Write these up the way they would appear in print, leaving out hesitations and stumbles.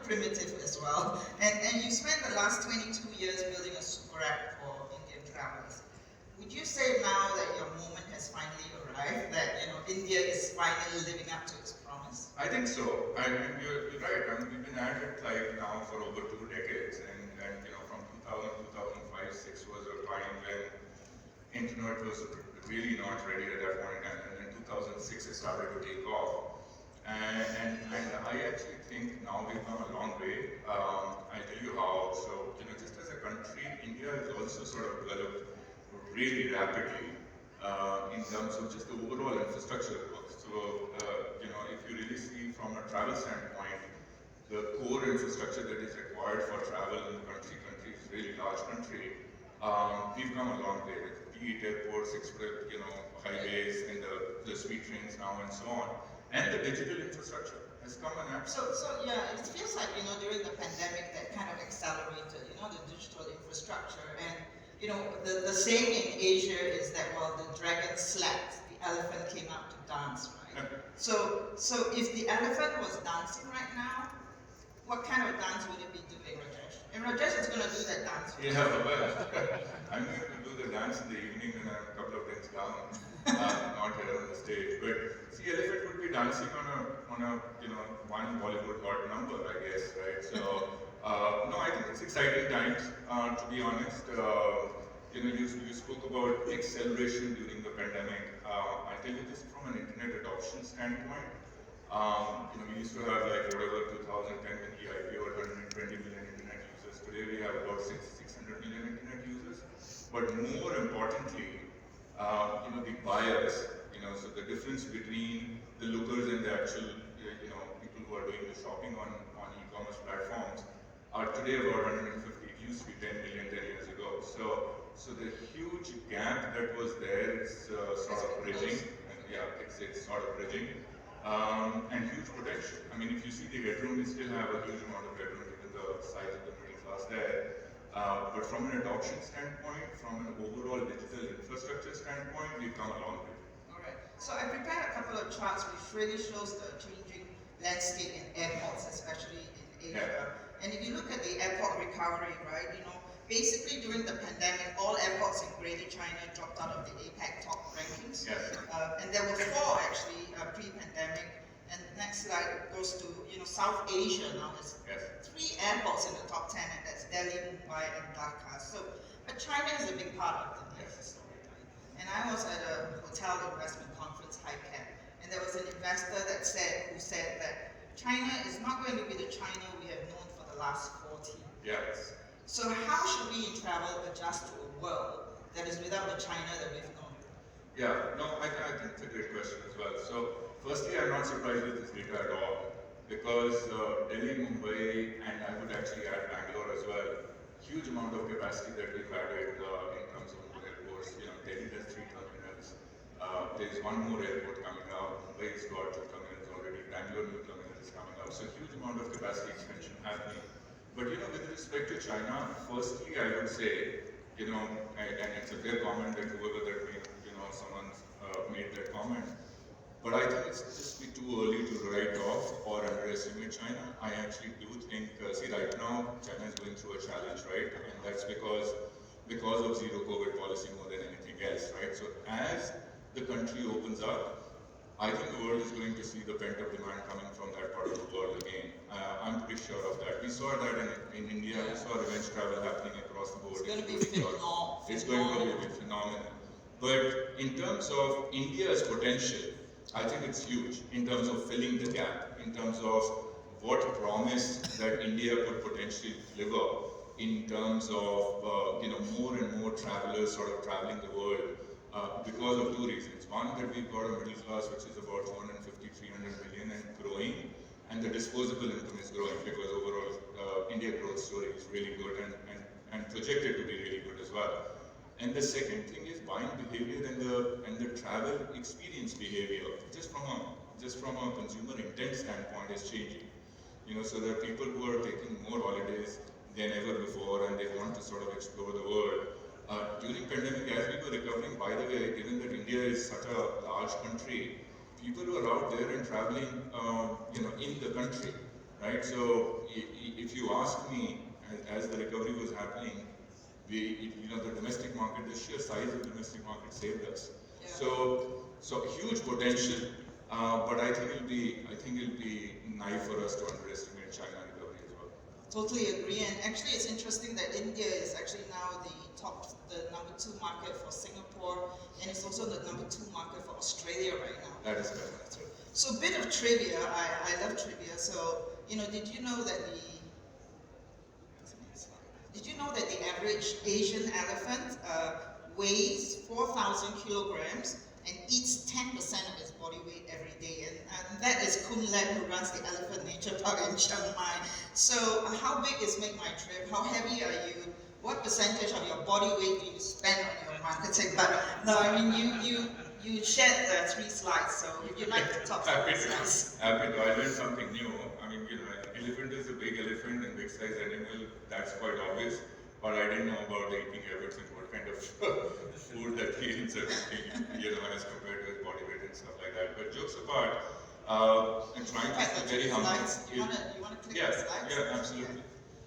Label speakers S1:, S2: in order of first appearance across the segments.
S1: primitive as well. And you spent the last 22 years building a super app for Indian travelers. Would you say now that your moment has finally arrived, that India is finally living up to its promise?
S2: I think so. You're right. We've been at it like now for over 2 decades, and from 2000, 2005, 6 was a time when internet was really not ready at that point, and in 2006 it started to take off. And I actually think now we've come a long way. I'll tell you how. So, just as a country, India has also sort of developed really rapidly in terms of just the overall infrastructure growth. So, if you really see from a travel standpoint, the core infrastructure that is required for travel in the country is a really large country. We've come a long way with be it airports, express, highways, and the speed trains now and so on. And the digital infrastructure has come an absolute.
S1: So yeah, it feels like during the pandemic that kind of accelerated the digital infrastructure, and the saying in Asia is that while the dragon slept, the elephant came out to dance, right? So if the elephant was dancing right now, what kind of dance would it be doing, Rajesh? And Rajesh is going to do that dance.
S2: Yeah, well, I'm going to do the dance in the evening when I'm a couple of days down, not here on the stage. But see, elephant would be dancing on a one Bollywood hot number, I guess, right? So no, I think it's exciting times. To be honest, you spoke about acceleration during the pandemic. I tell you this from an internet adoption standpoint. We used to have like whatever 2010 when the IPO had 120 million internet users. Today we have about 600 million internet users. But more importantly, the buyers. So the difference between the lookers and the actual, people who are doing the shopping on e-commerce platforms are today about 150. It used to be 10 million 10 years ago. So the huge gap that was there is sort of bridging. And yeah, it's sort of bridging. And huge potential. I mean, if you see the headroom, we still have a huge amount of headroom given the size of the middle class there. But from an adoption standpoint, from an overall digital infrastructure standpoint, we've come a long way.
S1: All right. So I prepared a couple of charts which really shows the changing landscape in airports, especially in Asia. Yeah. And if you look at the airport recovery, right, basically during the pandemic, all airports in Greater China dropped out of the APAC top rankings.
S2: Yes.
S1: And there were 4 actually pre-pandemic. And next slide goes to South Asia now. There's 3 airports in the top 10, and that's Delhi, Mumbai, and Dhaka. So, but China is a big part of the mix. And I was at a hotel investment conference, HiCap, and there was an investor who said that China is not going to be the China we have known for the last 40 years. So how should we in travel adjust to a world that is without the China that we've known?
S2: Yeah, no, I think it's a great question as well. So firstly, I'm not surprised with this data at all, because Delhi, Mumbai, and I would actually add Bangalore as well, huge amount of capacity that we've added in terms of more airports. Delhi has 3 terminals. There's one more airport coming out. Mumbai's got 2 terminals already. Bangalore new terminal is coming out. So huge amount of capacity expansion happening. But with respect to China, firstly, I would say, and it's a fair comment that whoever that made, someone's made that comment. But I think it's just be too early to write off or underestimate China. I actually do think, right now, China is going through a challenge, right? And that's because of zero COVID policy more than anything else, right? So as the country opens up, I think the world is going to see the pent-up demand coming from that part of the world again. I'm pretty sure of that. We saw that in India. We saw revenge travel happening across the board.
S1: It's going to be phenomenal.
S2: It's going to be phenomenal. But in terms of India's potential, I think it's huge in terms of filling the gap, in terms of what promise that India could potentially deliver in terms of more and more travelers sort of traveling the world. Because of 2 reasons. One, that we've got a middle class which is about 250, 300 million and growing, and the disposable income is growing because overall India growth story is really good and projected to be really good as well. And the second thing is buying behavior and the travel experience behavior, just from a consumer intent standpoint, is changing. So there are people who are taking more holidays than ever before, and they want to sort of explore the world. During pandemic, as we were recovering, by the way, given that India is such a large country, people were out there and traveling, in the country. right? So if you ask me, as the recovery was happening, the domestic market, the sheer size of the domestic market saved us.
S1: Yeah.
S2: So huge potential, but I think it'll be naive for us to underestimate China recovery as well.
S1: Totally agree, and actually it's interesting that India is actually now the number 2 market for Singapore, and it's also the number 2 market for Australia right now.
S2: That is correct.
S1: So a bit of trivia, I love trivia, so, did you know that the average Asian elephant weighs 4,000 kilograms and eats 10% of its body weight every day, and that is Hoon, who runs the Elephant Nature Park in Chiang Mai. So how big is MakeMyTrip? How heavy are you? What percentage of your body weight do you spend on your marketing? But no, I mean, you shared 3 slides, so if you'd like to talk about slides.
S2: Happy to. I learned something new. I mean, elephant is a big elephant and big size animal, that's quite obvious. But I didn't know about the eating habits and what kind of food that he eats every day, as compared to his body weight and stuff like that. But jokes apart, I'm trying to be very humble.
S1: You want to click the slides?
S2: Yeah, absolutely.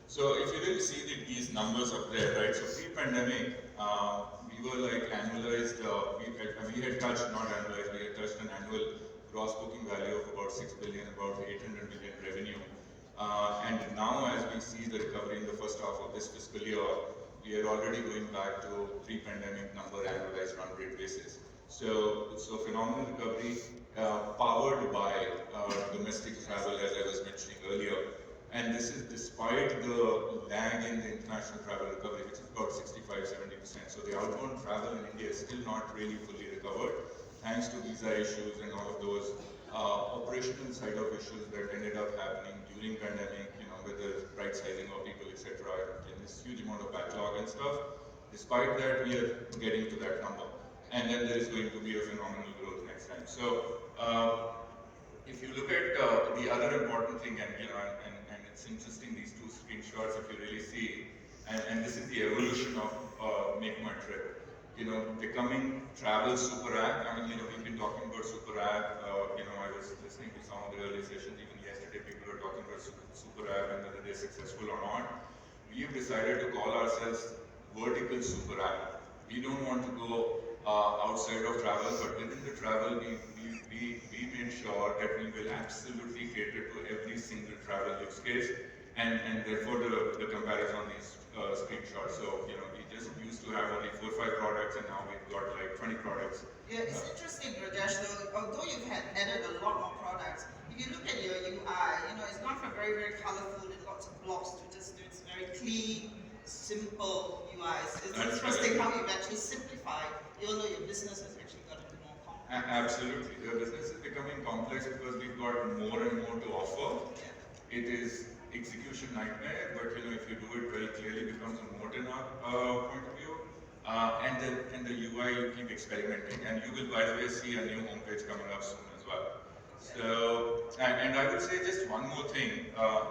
S2: So if you really see these numbers up there, right? So pre-pandemic, we were like annualized, we had touched, not annualized, we had touched an annual gross booking value of about 6 billion, about 800 million revenue. And now as we see the recovery in the first half of this fiscal year, we are already going back to pre-pandemic number annualized run rate basis. So phenomenal recovery, powered by domestic travel, as I was mentioning earlier. And this is despite the lag in the international travel recovery, which is about 65-70%. So the outbound travel in India is still not really fully recovered, thanks to visa issues and all of those operational side of issues that ended up happening during pandemic, with the right sizing of people, etc. And this huge amount of backlog and stuff. Despite that, we are getting to that number. And then there is going to be a phenomenal growth next time. So if you look at the other important thing, and it's interesting, these 2 screenshots, if you really see, and this is the evolution of MakeMyTrip. Becoming travel super app. I mean, we've been talking about super app. I was listening to some of the early sessions even yesterday. People were talking about super app and whether they're successful or not. We've decided to call ourselves vertical super app. We don't want to go outside of travel, but within the travel, we made sure that we will absolutely cater to every single travel use case, and therefore the comparison on these screenshots. So we just used to have only 4 or 5 products, and now we've got like 20 products.
S1: Yeah, it's interesting, Rajesh, though, although you've added a lot more products, if you look at your UI, it's gone from very, very colorful and lots of blocks to just it's very clean, simple UIs. It's interesting how you've actually simplified, even though your business has actually gotten more complex.
S2: Absolutely. The business is becoming complex because we've got more and more to offer. Yeah. It is execution nightmare, but if you do it well, clearly becomes a moat in our point of view. And the UI, you keep experimenting, and you will, by the way, see a new homepage coming up soon as well. So, and I would say just one more thing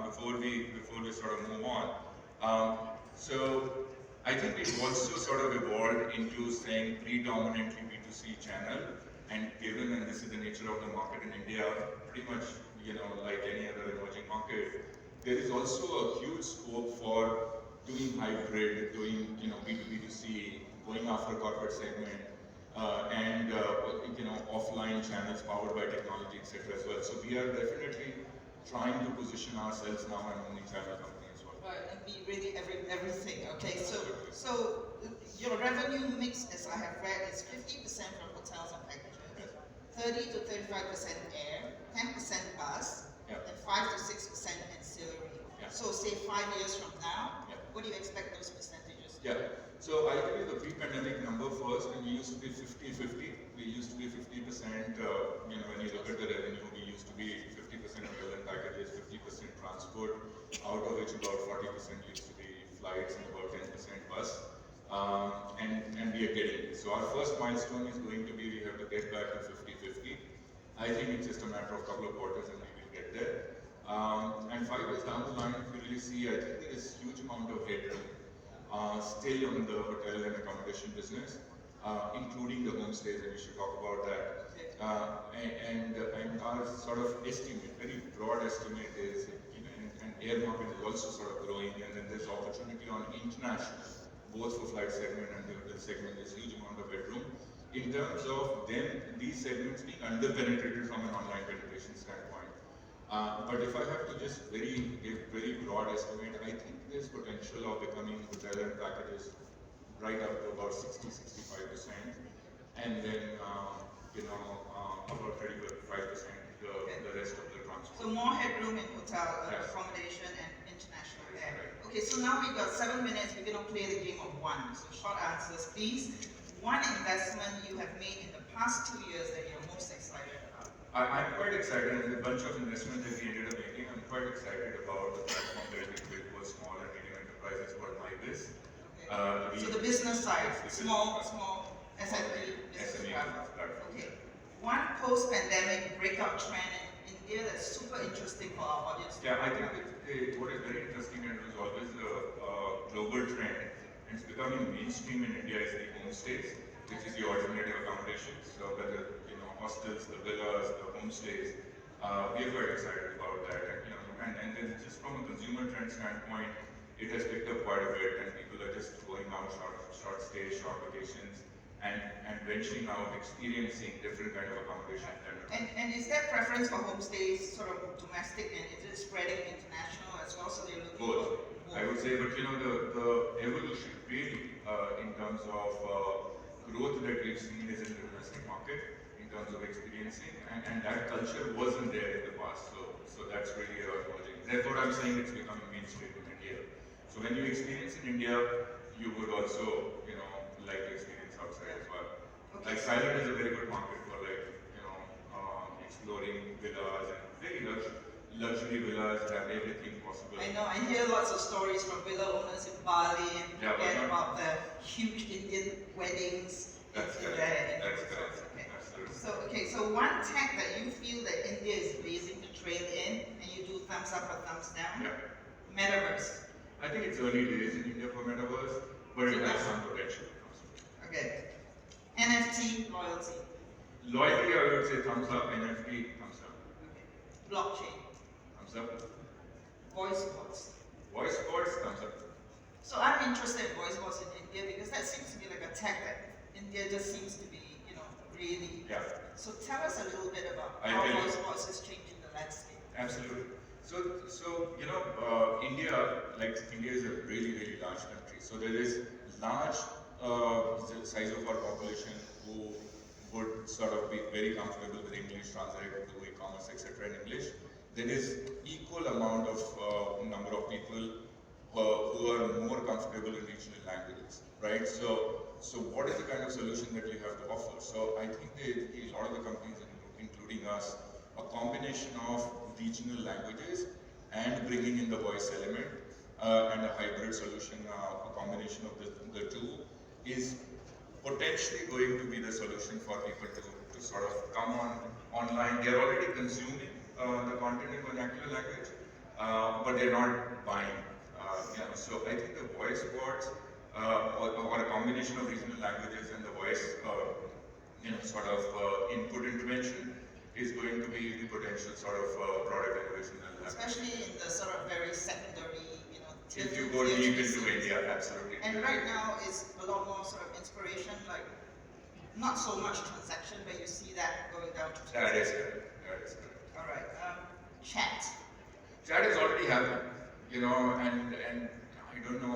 S2: before we sort of move on. So I think we've also sort of evolved into saying predominantly B2C channel, and given, and this is the nature of the market in India, pretty much like any other emerging market, there is also a huge scope for doing hybrid, doing B2B2C, going after corporate segment, and offline channels powered by technology, etc. as well. So we are definitely trying to position ourselves now an omni-channel company as well.
S1: Right, and be really everything. Okay, so your revenue mix, as I have read, is 50% from hotels and packages, 30 to 35% air, 10% bus, and 5 to 6% ancillary. So say 5 years from now, what do you expect those percentages?
S2: Yeah. So I'll give you the pre-pandemic number first, and we used to be 50-50. We used to be 50%, when you look at the revenue, we used to be 50% hotel and packages, 50% transport, out of which about 40% used to be flights and about 10% bus. And we are getting it. So our first milestone is going to be, we have to get back to 50-50. I think it's just a matter of a couple of quarters and we will get there. And 5 years down the line, if you really see, I think there is huge amount of headroom still on the hotel and accommodation business, including the homestays, and we should talk about that. And our sort of estimate, very broad estimate is, in air market is also sort of growing, and then there's opportunity on international, both for flight segment and the hotel segment. There's a huge amount of headroom. In terms of these segments being under-penetrated from an online penetration standpoint. But if I have to just give very broad estimate, I think there's potential of becoming hotel and packages right up to about 60-65%, and then about 35% the rest of the transport.
S1: So more headroom in hotel accommodation and international air. Right. Okay, so now we've got 7 minutes. We're going to play the game of one. So short answers, please. One investment you have made in the past 2 years that you're most excited about?
S2: I'm quite excited, and the bunch of investments that we ended up making, I'm quite excited about the platform that we built for small and medium enterprises called MyBiz.
S1: Okay. So the business side, small SME business platform. Okay. One post-pandemic breakout trend in India that's super interesting for our audience.
S2: Yeah, I think what is very interesting, and it was always a global trend, and it's becoming mainstream in India, is the homestays, which is the alternative accommodations. So whether hostels, the villas, the homestays, we are quite excited about that. And then just from a consumer trend standpoint, it has picked up quite a bit, and people are just going out short stays, short vacations, and venturing out, experiencing different kind of accommodation.
S1: And is that preference for homestays sort of domestic, and is it spreading international as well? So they're looking
S2: both. I would say, but the evolution really in terms of growth that we've seen is in the domestic market in terms of experiencing, and that culture wasn't there in the past. So that's really emerging. Therefore, I'm saying it's becoming mainstream in India. So when you experience in India, you would also like to experience outside as well. Okay. Like Thailand is a very good market for exploring villas and very luxury villas that have everything possible.
S1: I know, I hear lots of stories from villa owners in Bali and forget about the huge Indian weddings.
S2: That's correct. That's correct.
S1: Okay. So one tech that you feel that India is blazing the trail in, and you do thumbs up or thumbs down?
S2: Yeah.
S1: Metaverse.
S2: I think it's early days in India for metaverse, but it has some potential.
S1: Okay. NFT loyalty.
S2: Loyalty, I would say thumbs up. NFT, thumbs up.
S1: Okay. Blockchain.
S2: Thumbs up.
S1: Voice bots.
S2: Voice bots, thumbs up.
S1: So I'm interested in voice bots in India because that seems to be like a tech that India just seems to be, really.
S2: Yeah.
S1: So tell us a little bit about how voice bots is changing the landscape.
S2: Absolutely. So India is a really, really large country. So there is large size of our population who would sort of be very comfortable with English, translate to e-commerce, etc. in English. There is equal amount of number of people who are more comfortable in regional languages, right? So what is the kind of solution that you have to offer? So I think a lot of the companies, including us, a combination of regional languages and bringing in the voice element and a hybrid solution, a combination of the two, is potentially going to be the solution for people to sort of come online. They're already consuming the content in vernacular language, but they're not buying. So I think the voice bots or a combination of regional languages and the voice input intervention is going to be the potential sort of product innovation.
S1: Especially in the sort of very secondary,
S2: if you go deep into India, absolutely.
S1: And right now is a lot more sort of inspiration, like not so much transaction, but you see that going down to transaction.
S2: That is correct.
S1: All right. Chat.
S2: Chat is already happening, and I don't know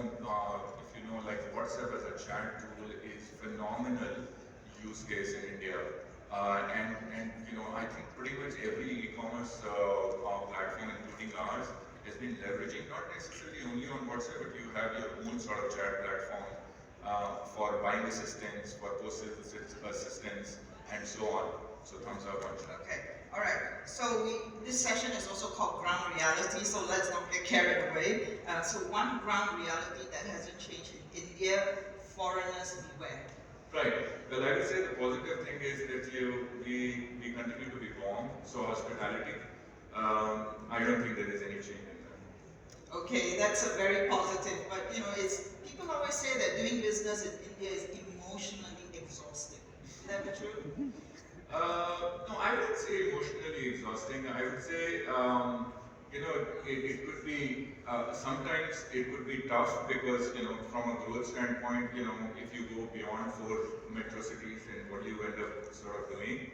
S2: if you know, like WhatsApp as a chat tool is phenomenal use case in India, and I think pretty much every e-commerce platform, including ours, has been leveraging not necessarily only on WhatsApp, but you have your own sort of chat platform for buying assistance, for post assistance, and so on. So thumbs up on chat.
S1: Okay. All right. So this session is also called ground reality. So let's not get carried away. So one ground reality that hasn't changed in India: foreigners beware.
S2: Right. Well, I would say the positive thing is that we continue to be warm. So hospitality. I don't think there is any change in that.
S1: Okay, that's a very positive. But people always say that doing business in India is emotionally exhausting. Is that true?
S2: No, I wouldn't say emotionally exhausting. I would say it could be, sometimes it could be tough because, from a growth standpoint, if you go beyond 4 metro cities, then what do you end up sort of doing?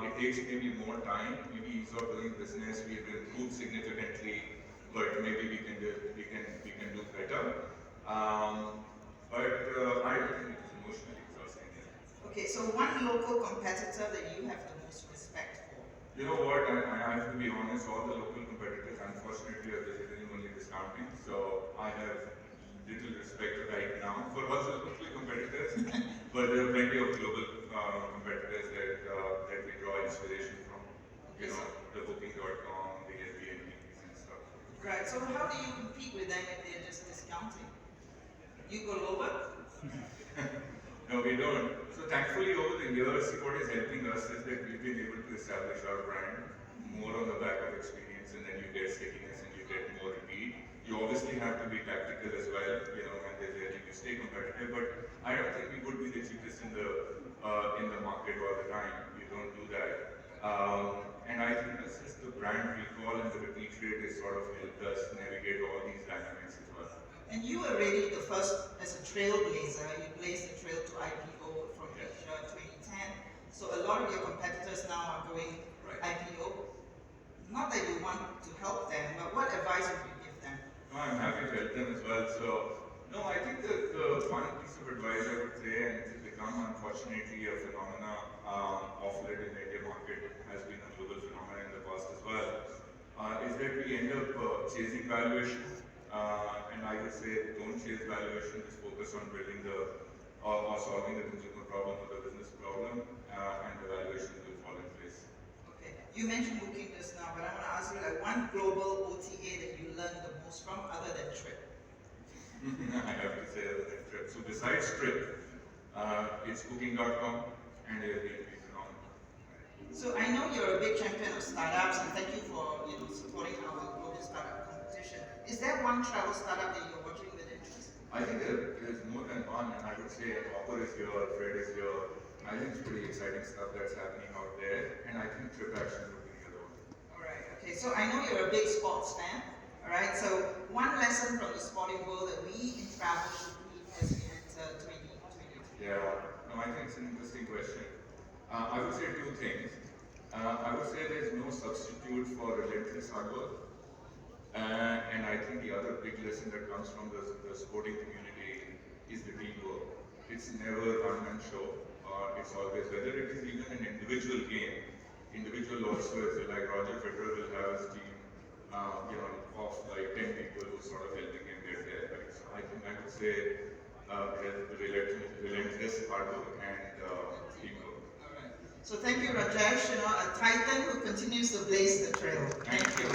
S2: It takes maybe more time, maybe ease of doing business, we've improved significantly, but maybe we can do better. I don't think it's emotionally exhausting.
S1: Okay, so one local competitor that you have the most respect for?
S2: You know what, I have to be honest, all the local competitors unfortunately are basically only discounting, so I have little respect right now for all the local competitors, but there are plenty of global competitors that we draw inspiration from, the booking.com, the Airbnbs and stuff.
S1: Right, so how do you compete with them if they're just discounting? You go lower?
S2: No, we don't. So thankfully over the years, what is helping us is that we've been able to establish our brand more on the back of experience, and then you get stickiness and you get more repeat. You obviously have to be tactical as well, and then you stay competitive, but I don't think we would be the cheapest in the market all the time. We don't do that. And I think this is the brand recall and the repeat rate has sort of helped us navigate all these dynamics as well.
S1: And you were really the first as a trailblazer. You blazed the trail to IPO from Asia 2010. So a lot of your competitors now are going IPO. Not that you want to help them, but what advice would you give them?
S2: No, I'm happy to help them as well. So, no, I think the one piece of advice I would say, and it's become unfortunately a phenomena of late in the India market, has been a global phenomenon in the past as well, is that we end up chasing valuation. And I would say don't chase valuation, just focus on building or solving the consumer problem or the business problem, and the valuation will fall in place.
S1: Okay, you mentioned booking just now, but I want to ask you one global OTA that you learned the most from other than Trip.
S2: I have to say other than Trip. So besides Trip, it's booking.com and Airbnb phenomenon.
S1: So I know you're a big champion of startups, and thank you for supporting our global startup competition. Is there one travel startup that you're watching with interest?
S2: I think there's more than one, and I would say Hopper is here, Fred is here. I think it's pretty exciting stuff that's happening out there, and I think Trip Action would be the other one.
S1: Alright, okay, so I know you're a big sports fan, alright, so one lesson from the sporting world that we in travel should need as we enter 2022.
S2: Yeah, no, I think it's an interesting question. I would say 2 things. I would say there's no substitute for relentless hard work. And I think the other big lesson that comes from the sporting community is the teamwork. It's never one-man show. It's always, whether it is even an individual game, individual also is like Roger Federer will have his team, of like 10 people who sort of helping him get there. Right? So I think I would say relentless hard work and teamwork.
S1: Alright. So thank you, Rajesh, a titan who continues to blaze the trail.
S2: Thank you.